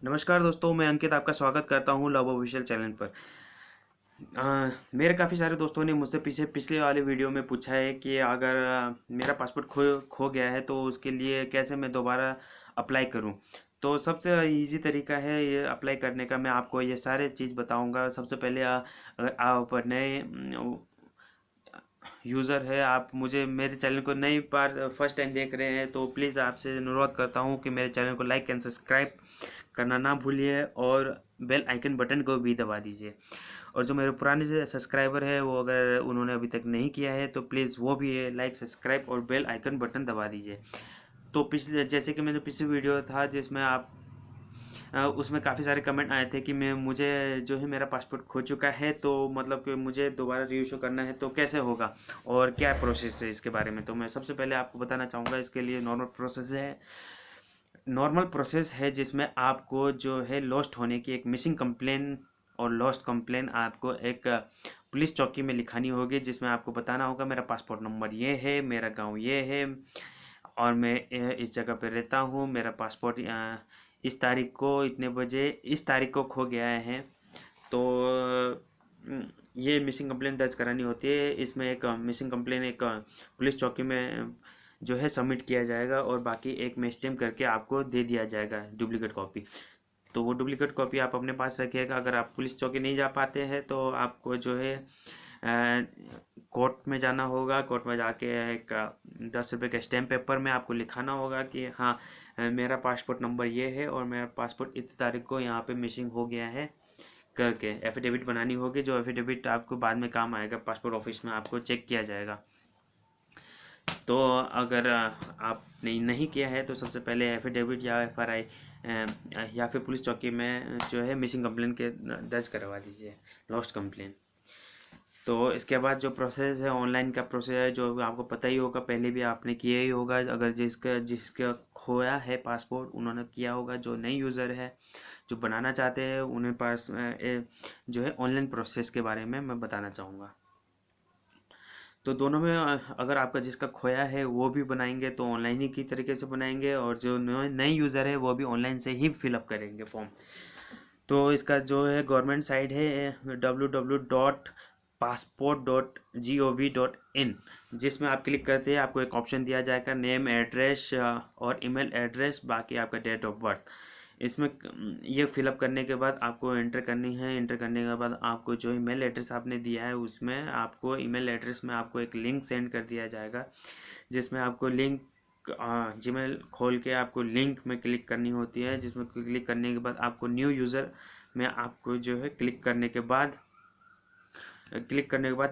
नमस्कार दोस्तों, मैं अंकित आपका स्वागत करता हूं लव ऑफिशियल चैनल पर। मेरे काफ़ी सारे दोस्तों ने मुझसे पिछले वाले वीडियो में पूछा है कि अगर मेरा पासपोर्ट खो खो गया है तो उसके लिए कैसे मैं दोबारा अप्लाई करूं। तो सबसे इजी तरीका है ये अप्लाई करने का। मैं आपको ये सारे चीज़ बताऊंगा। सबसे पहले अगर आप नए यूज़र है, आप मुझे मेरे चैनल को नई बार फर्स्ट टाइम देख रहे हैं तो प्लीज़ आपसे अनुरोध करता हूँ कि मेरे चैनल को लाइक एंड सब्सक्राइब करना ना भूलिए और बेल आइकन बटन को भी दबा दीजिए। और जो मेरे पुराने से सब्सक्राइबर है वो अगर उन्होंने अभी तक नहीं किया है तो प्लीज़ वो भी लाइक सब्सक्राइब और बेल आइकन बटन दबा दीजिए। तो पिछले जैसे कि मैंने पिछले वीडियो था जिसमें उसमें काफ़ी सारे कमेंट आए थे कि मैं मुझे जो है मेरा पासपोर्ट खो चुका है, तो मतलब कि मुझे दोबारा रीइशू करना है तो कैसे होगा और क्या प्रोसेस है इसके बारे में। तो मैं सबसे पहले आपको बताना चाहूँगा, इसके लिए नॉर्मल प्रोसेस है जिसमें आपको जो है लॉस्ट होने की एक मिसिंग कंप्लेन और लॉस्ट कंप्लेन आपको एक पुलिस चौकी में लिखानी होगी, जिसमें आपको बताना होगा मेरा पासपोर्ट नंबर ये है, मेरा गांव ये है और मैं इस जगह पे रहता हूँ। मेरा पासपोर्ट इस तारीख को इतने बजे इस तारीख को खो गया है। तो ये मिसिंग कंप्लेन दर्ज करानी होती है। इसमें एक मिसिंग कंप्लेन एक पुलिस चौकी में जो है सबमिट किया जाएगा और बाकी एक में स्टैम्प करके आपको दे दिया जाएगा डुप्लीकेट कॉपी। तो वो डुप्लीकेट कॉपी आप अपने पास रखिएगा। अगर आप पुलिस चौकी नहीं जा पाते हैं तो आपको जो है कोर्ट में जाना होगा। कोर्ट में जाके एक 10 रुपये के स्टैम्प पेपर में आपको लिखाना होगा कि हाँ, मेरा पासपोर्ट नंबर ये है और मेरा पासपोर्ट इतनी तारीख को यहाँ पे मिसिंग हो गया है करके एफिडेविट बनानी होगी। जो एफिडेविट आपको बाद में काम आएगा, पासपोर्ट ऑफिस में आपको चेक किया जाएगा। तो अगर आपने नहीं किया है तो सबसे पहले एफिडेविट या एफआरआई या फिर पुलिस चौकी में जो है मिसिंग कंप्लेन के दर्ज करवा दीजिए, लॉस्ट कंप्लेन। तो इसके बाद जो प्रोसेस है, ऑनलाइन का प्रोसेस है, जो आपको पता ही होगा, पहले भी आपने किया ही होगा। अगर जिसका जिसका खोया है पासपोर्ट उन्होंने किया होगा। जो नए यूज़र है जो बनाना चाहते हैं उन्हें पास जो है ऑनलाइन प्रोसेस के बारे में मैं बताना चाहूँगा। तो दोनों में अगर आपका जिसका खोया है वो भी बनाएंगे तो ऑनलाइन ही की तरीके से बनाएंगे, और जो नए यूज़र है वो भी ऑनलाइन से ही फिलअप करेंगे फॉर्म। तो इसका जो है गवर्नमेंट साइट है www.passport.gov.in, जिसमें आप क्लिक करते हैं आपको एक ऑप्शन दिया जाएगा नेम, एड्रेस और ईमेल एड्रेस, बाकी आपका डेट ऑफ बर्थ। इसमें ये फिलअप करने के बाद आपको एंटर करनी है। एंटर करने के बाद आपको जो ईमेल एड्रेस आपने दिया है उसमें आपको ईमेल एड्रेस में आपको एक लिंक सेंड कर दिया जाएगा, जिसमें आपको लिंक जीमेल खोल के आपको लिंक में क्लिक करनी होती है। जिसमें क्लिक करने के बाद आपको न्यू यूज़र में आपको जो है क्लिक करने के बाद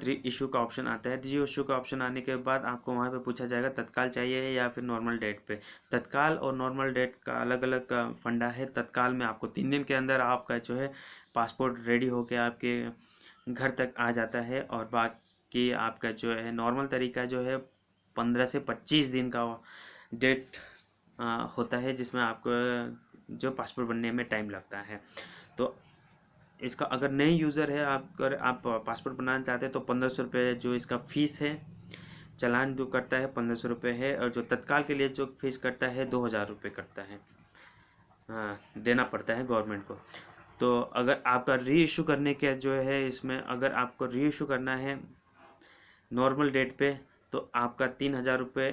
री इशू का ऑप्शन आता है। री इशू का ऑप्शन आने के बाद आपको वहाँ पे पूछा जाएगा तत्काल चाहिए या फिर नॉर्मल डेट पे। तत्काल और नॉर्मल डेट का अलग अलग फंडा है। तत्काल में आपको 3 दिन के अंदर आपका जो है पासपोर्ट रेडी होके आपके घर तक आ जाता है, और बाकी आपका जो है नॉर्मल तरीका जो है 15 से 25 दिन का डेट होता है, जिसमें आपको जो पासपोर्ट बनने में टाइम लगता है। तो इसका अगर नए यूज़र है, अगर आप पासपोर्ट बनाना चाहते हैं तो 1500 रुपये जो इसका फ़ीस है, चालान जो कटता है 1500 रुपये है, और जो तत्काल के लिए जो फीस कटता है 2000 रुपये कटता है, हाँ, देना पड़ता है गवर्नमेंट को। तो अगर आपका री इशू करने के जो है, इसमें अगर आपको री इशू करना है नॉर्मल डेट पे तो आपका 3000 रुपये,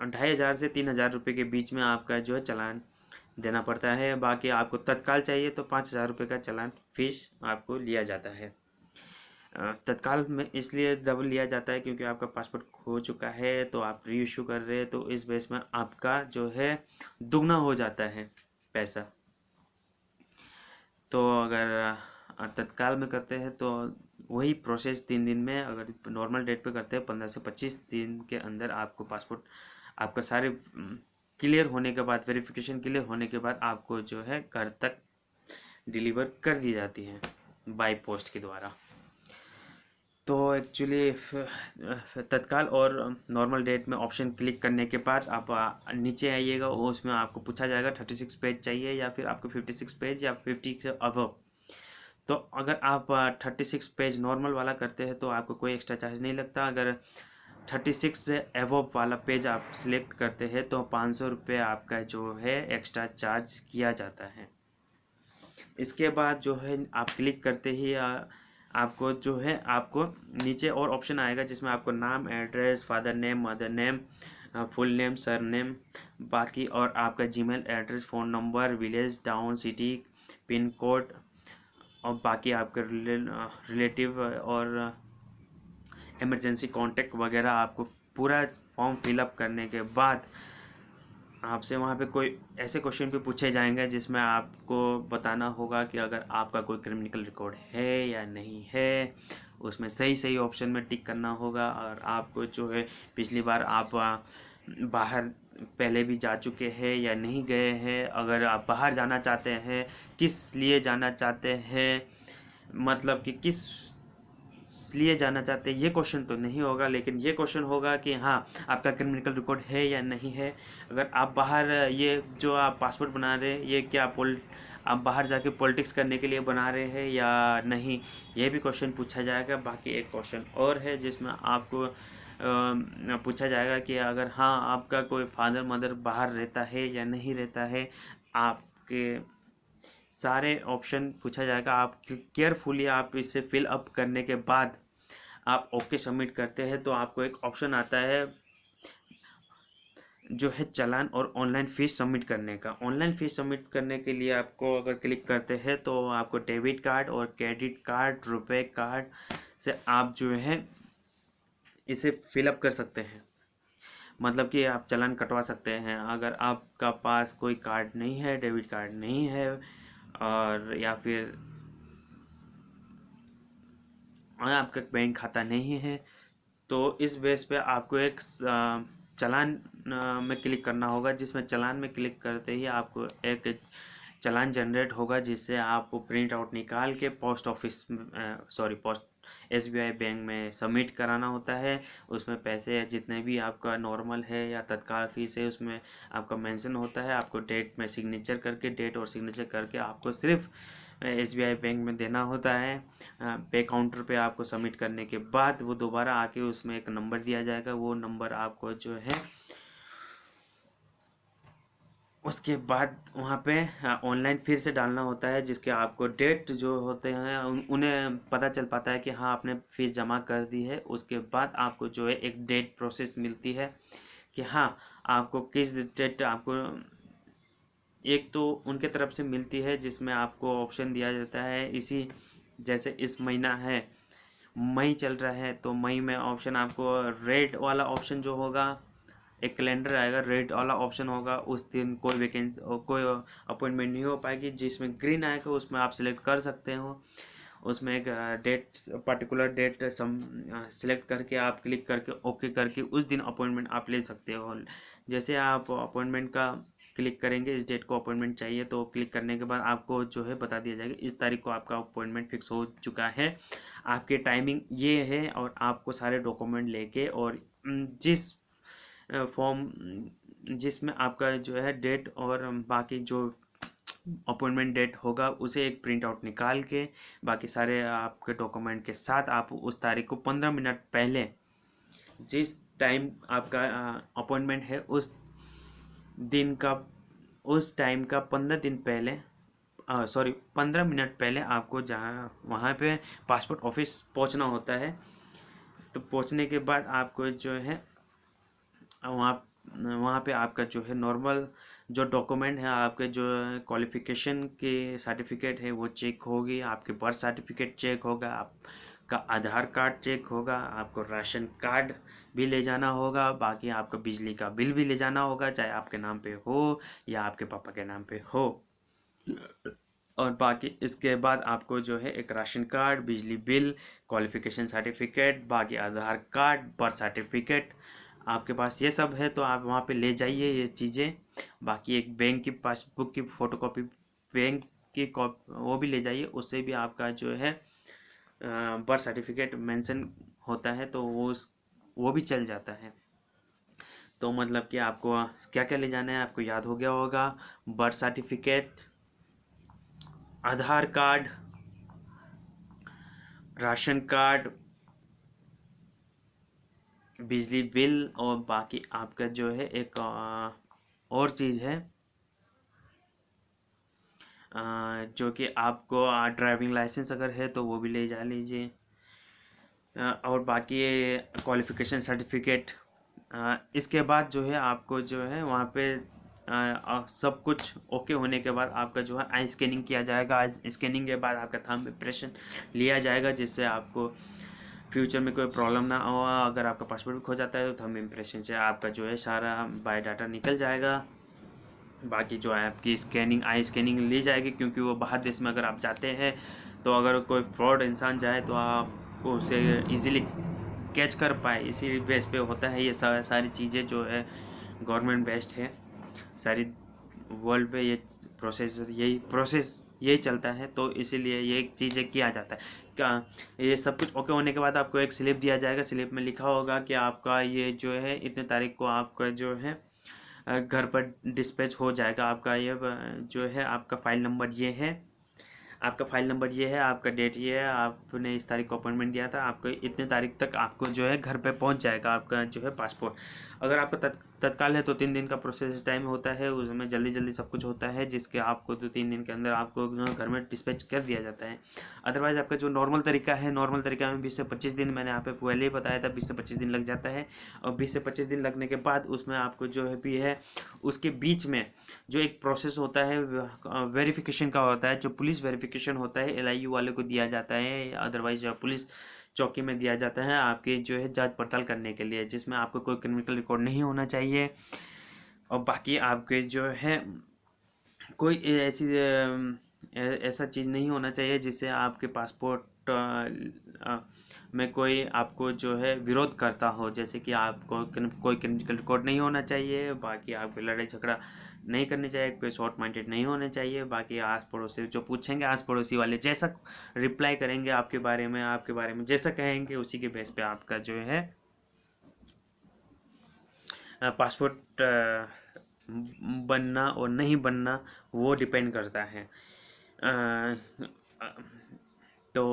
2500 से 3000 रुपये के बीच में आपका जो है चालान देना पड़ता है। बाकी आपको तत्काल चाहिए तो 5000 रुपये का चालान फीस आपको लिया जाता है। तत्काल में इसलिए डबल लिया जाता है क्योंकि आपका पासपोर्ट खो चुका है तो आप री इशू कर रहे हैं, तो इस बेस में आपका जो है दुगना हो जाता है पैसा। तो अगर तत्काल में करते हैं तो वही प्रोसेस 3 दिन में, अगर नॉर्मल डेट पे करते हैं 15 से 25 दिन के अंदर आपको पासपोर्ट आपका सारे क्लियर होने के बाद, वेरिफिकेशन क्लियर होने के बाद आपको जो है घर तक डिलीवर कर दी जाती है बाय पोस्ट के द्वारा। तो एक्चुअली तत्काल और नॉर्मल डेट में ऑप्शन क्लिक करने के बाद आप नीचे आइएगा, उसमें आपको पूछा जाएगा 36 पेज चाहिए या फिर आपको 56 पेज या 50 से अबव। तो अगर आप 36 पेज नॉर्मल वाला करते हैं तो आपको कोई एक्स्ट्रा चार्ज नहीं लगता। अगर 36 से एवोव वाला पेज आप सिलेक्ट करते हैं तो 500 रुपये आपका जो है एक्स्ट्रा चार्ज किया जाता है। इसके बाद जो है आप क्लिक करते ही आपको जो है आपको नीचे और ऑप्शन आएगा जिसमें आपको नाम, address, father name, mother name, full name, sir name, बाकी और आपका Gmail address, phone number, village, town, city, pin code और बाकी आपके रिलेटिव और इमरजेंसी कांटेक्ट वगैरह आपको पूरा फॉर्म फिलअप करने के बाद आपसे वहाँ पे कोई ऐसे क्वेश्चन भी पूछे जाएंगे जिसमें आपको बताना होगा कि अगर आपका कोई क्रिमिनल रिकॉर्ड है या नहीं है। उसमें सही सही ऑप्शन में टिक करना होगा और आपको जो है पिछली बार आप बाहर पहले भी जा चुके हैं या नहीं गए हैं। अगर आप बाहर जाना चाहते हैं किस लिए जाना चाहते हैं, मतलब कि किस लिए जाना चाहते हैं, ये क्वेश्चन तो नहीं होगा, लेकिन ये क्वेश्चन होगा कि हाँ आपका क्रिमिनल रिकॉर्ड है या नहीं है। अगर आप बाहर ये जो आप पासपोर्ट बना रहे हैं ये क्या आप बाहर जाके पॉलिटिक्स करने के लिए बना रहे हैं या नहीं, ये भी क्वेश्चन पूछा जाएगा। बाकी एक क्वेश्चन और है जिसमें आपको पूछा जाएगा कि अगर हाँ आपका कोई फादर मदर बाहर रहता है या नहीं रहता है, आपके सारे ऑप्शन पूछा जाएगा। आप केयरफुली आप इसे फिल अप करने के बाद आप ओके सबमिट करते हैं तो आपको एक ऑप्शन आता है जो है चालान और ऑनलाइन फीस सबमिट करने का। ऑनलाइन फीस सबमिट करने के लिए आपको अगर क्लिक करते हैं तो आपको डेबिट कार्ड और क्रेडिट कार्ड, रुपए कार्ड से आप जो है इसे फिलअप कर सकते हैं। मतलब कि आप चालान कटवा सकते हैं। अगर आपका पास कोई कार्ड नहीं है, डेबिट कार्ड नहीं है और या फिर आपका बैंक खाता नहीं है तो इस बेस पे आपको एक चालान में क्लिक करना होगा, जिसमें चालान में क्लिक करते ही आपको एक चालान जनरेट होगा जिससे आपको प्रिंट आउट निकाल के पोस्ट SBI बैंक में सबमिट कराना होता है। उसमें पैसे जितने भी आपका नॉर्मल है या तत्काल फीस है उसमें आपका मेंशन होता है। आपको डेट में सिग्नेचर करके, डेट और सिग्नेचर करके आपको सिर्फ SBI बैंक में देना होता है। पे काउंटर पे आपको सबमिट करने के बाद वो दोबारा आके उसमें एक नंबर दिया जाएगा। वो नंबर आपको जो है उसके बाद वहाँ पे ऑनलाइन फिर से डालना होता है, जिसके आपको डेट जो होते हैं उन्हें पता चल पाता है कि हाँ आपने फीस जमा कर दी है। उसके बाद आपको जो है एक डेट प्रोसेस मिलती है कि हाँ आपको किस डेट आपको एक तो उनके तरफ से मिलती है जिसमें आपको ऑप्शन दिया जाता है। इसी जैसे इस महीना है, मई चल रहा है तो मई में ऑप्शन आपको रेड वाला ऑप्शन जो होगा, एक कैलेंडर आएगा, रेड वाला ऑप्शन होगा। उस दिन कोई वैकेंसी कोई अपॉइंटमेंट नहीं हो पाएगी। जिसमें ग्रीन आएगा उसमें आप सिलेक्ट कर सकते हो। उसमें एक डेट, पर्टिकुलर डेट सिलेक्ट करके आप क्लिक करके ओके करके उस दिन अपॉइंटमेंट आप ले सकते हो। जैसे आप अपॉइंटमेंट का क्लिक करेंगे, इस डेट को अपॉइंटमेंट चाहिए तो क्लिक करने के बाद आपको जो है बता दिया जाएगा इस तारीख को आपका अपॉइंटमेंट फिक्स हो चुका है, आपके टाइमिंग ये है। और आपको सारे डॉक्यूमेंट लेके और जिस फॉर्म जिसमें आपका जो है डेट और बाकी जो अपॉइंटमेंट डेट होगा उसे एक प्रिंट आउट निकाल के बाकी सारे आपके डॉक्यूमेंट के साथ आप उस तारीख को 15 मिनट पहले, जिस टाइम आपका अपॉइंटमेंट है दिन का उस टाइम का 15 दिन पहले 15 मिनट पहले आपको जहाँ वहाँ पे पासपोर्ट ऑफिस पहुँचना होता है। तो पहुँचने के बाद आपको जो है वहाँ वहाँ पे आपका जो है नॉर्मल जो डॉक्यूमेंट है, आपके जो क्वालिफ़िकेशन के सर्टिफिकेट है वो चेक होगी, आपके बर्थ सर्टिफिकेट चेक होगा, आपका आधार कार्ड चेक होगा, आपको राशन कार्ड भी ले जाना होगा, बाकी आपका बिजली का बिल भी ले जाना होगा, चाहे आपके नाम पे हो या आपके पापा के नाम पे हो। और बाकी इसके बाद आपको जो है एक राशन कार्ड, बिजली बिल, क्वालिफ़िकेशन सर्टिफिकेट, बाकी आधार कार्ड, बर्थ सर्टिफिकेट आपके पास ये सब है तो आप वहाँ पे ले जाइए ये चीज़ें। बाकी एक बैंक की पासबुक की फ़ोटोकॉपी, बैंक की वो भी ले जाइए, उससे भी आपका जो है बर्थ सर्टिफिकेट मेंशन होता है तो वो भी चल जाता है। तो मतलब कि आपको क्या क्या ले जाना है आपको याद हो गया होगा। बर्थ सर्टिफिकेट, आधार कार्ड, राशन कार्ड, बिजली बिल और बाकी आपका जो है एक और चीज़ है जो कि आपको ड्राइविंग लाइसेंस अगर है तो वो भी ले जा लीजिए। और बाकी क्वालिफ़िकेशन सर्टिफिकेट। इसके बाद जो है आपको जो है वहाँ पे सब कुछ ओके होने के बाद आपका जो है आई स्कैनिंग किया जाएगा। आई स्कैनिंग के बाद आपका थंब इम्प्रेशन लिया जाएगा, जिससे आपको फ्यूचर में कोई प्रॉब्लम ना हो। अगर आपका पासपोर्ट खो जाता है तो थंब इम्प्रेशन से आपका जो है सारा बायोडाटा निकल जाएगा। बाकी जो है आपकी स्कैनिंग आई स्कैनिंग ली जाएगी, क्योंकि वो बाहर देश में अगर आप जाते हैं तो अगर कोई फ्रॉड इंसान जाए तो आपको उसे इजीली कैच कर पाए, इसी बेस पे होता है ये सारी चीज़ें जो है गवर्नमेंट बेस्ड है। सारी वर्ल्ड पे ये प्रोसेस यही चलता है, तो इसीलिए ये चीज़ें किया जाता है। क्या ये सब कुछ ओके होने के बाद आपको एक स्लिप दिया जाएगा। स्लिप में लिखा होगा कि आपका ये जो है इतने तारीख को आपका जो है घर पर डिस्पैच हो जाएगा। आपका ये जो है आपका फ़ाइल नंबर ये है, आपका फ़ाइल नंबर ये है, आपका डेट ये है, आपने इस तारीख को अपॉइंटमेंट दिया था, आपको इतने तारीख तक आपको जो है घर पे पहुंच जाएगा आपका जो है पासपोर्ट। अगर आपका तत्काल है तो 3 दिन का प्रोसेस टाइम होता है, उसमें जल्दी जल्दी सब कुछ होता है, जिसके आपको 2-3 दिन के अंदर आपको घर में डिस्पैच कर दिया जाता है। अदरवाइज़ आपका जो नॉर्मल तरीका है, नॉर्मल तरीका में 20 से 25 दिन, मैंने यहाँ पे पहले ही बताया था 20 से 25 दिन लग जाता है। और 20 से 25 दिन लगने के बाद उसमें आपको जो है भी है उसके बीच में जो एक प्रोसेस होता है वेरिफिकेशन का होता है, जो पुलिस वेरिफिकेशन होता है LIU वाले को दिया जाता है, अदरवाइज पुलिस चौकी में दिया जाता है आपके जो है जांच पड़ताल करने के लिए, जिसमें आपको कोई क्रिमिनल रिकॉर्ड नहीं होना चाहिए। और बाकी आपके जो है कोई ऐसा चीज़ नहीं होना चाहिए जिससे आपके पासपोर्ट में कोई आपको जो है विरोध करता हो, जैसे कि आपको कोई क्रिमिनल रिकॉर्ड नहीं होना चाहिए। बाकी आपको लड़ाई झगड़ा नहीं करनी चाहिए, कोई शॉर्ट माइंडेड नहीं होने चाहिए। बाकी आस पड़ोसी जो पूछेंगे, आस पड़ोसी वाले जैसा रिप्लाई करेंगे आपके बारे में जैसा कहेंगे, उसी के बेस पे आपका जो है पासपोर्ट बनना और नहीं बनना वो डिपेंड करता है। तो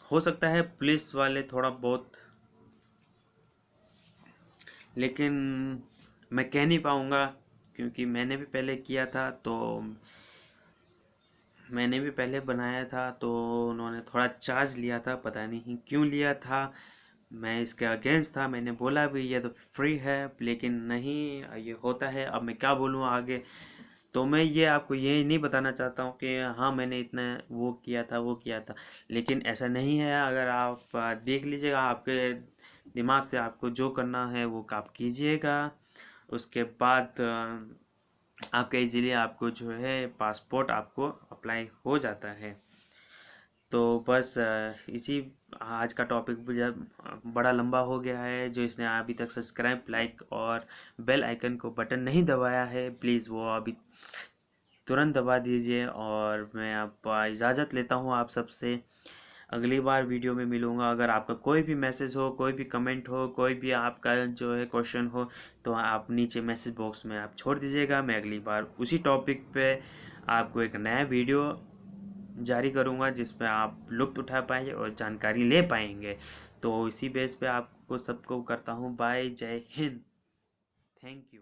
हो सकता है पुलिस वाले थोड़ा बहुत, लेकिन मैं कह नहीं पाऊँगा क्योंकि मैंने भी पहले किया था, तो मैंने भी पहले बनाया था तो उन्होंने थोड़ा चार्ज लिया था, पता नहीं क्यों लिया था। मैं इसके अगेंस्ट था, मैंने बोला भी ये तो फ्री है, लेकिन नहीं ये होता है। अब मैं क्या बोलूँ आगे, तो मैं ये आपको ये नहीं बताना चाहता हूँ कि हाँ मैंने इतना वो किया था, लेकिन ऐसा नहीं है। अगर आप देख लीजिएगा, आपके दिमाग से आपको जो करना है वो आप कीजिएगा, उसके बाद आपका इजीली आपको जो है पासपोर्ट आपको अप्लाई हो जाता है। तो बस इसी आज का टॉपिक बड़ा लंबा हो गया है। जो इसने अभी तक सब्सक्राइब, लाइक और बेल आइकन को बटन नहीं दबाया है, प्लीज़ वो अभी तुरंत दबा दीजिए। और मैं आप इजाज़त लेता हूँ आप सबसे, अगली बार वीडियो में मिलूँगा। अगर आपका कोई भी मैसेज हो, कोई भी कमेंट हो, कोई भी आपका जो है क्वेश्चन हो, तो आप नीचे मैसेज बॉक्स में आप छोड़ दीजिएगा। मैं अगली बार उसी टॉपिक पे आपको एक नया वीडियो जारी करूँगा जिसमें आप लुत्फ़ उठा पाएंगे और जानकारी ले पाएंगे। तो इसी बेस पे आपको सबको करता हूँ बाय, जय हिंद, थैंक यू।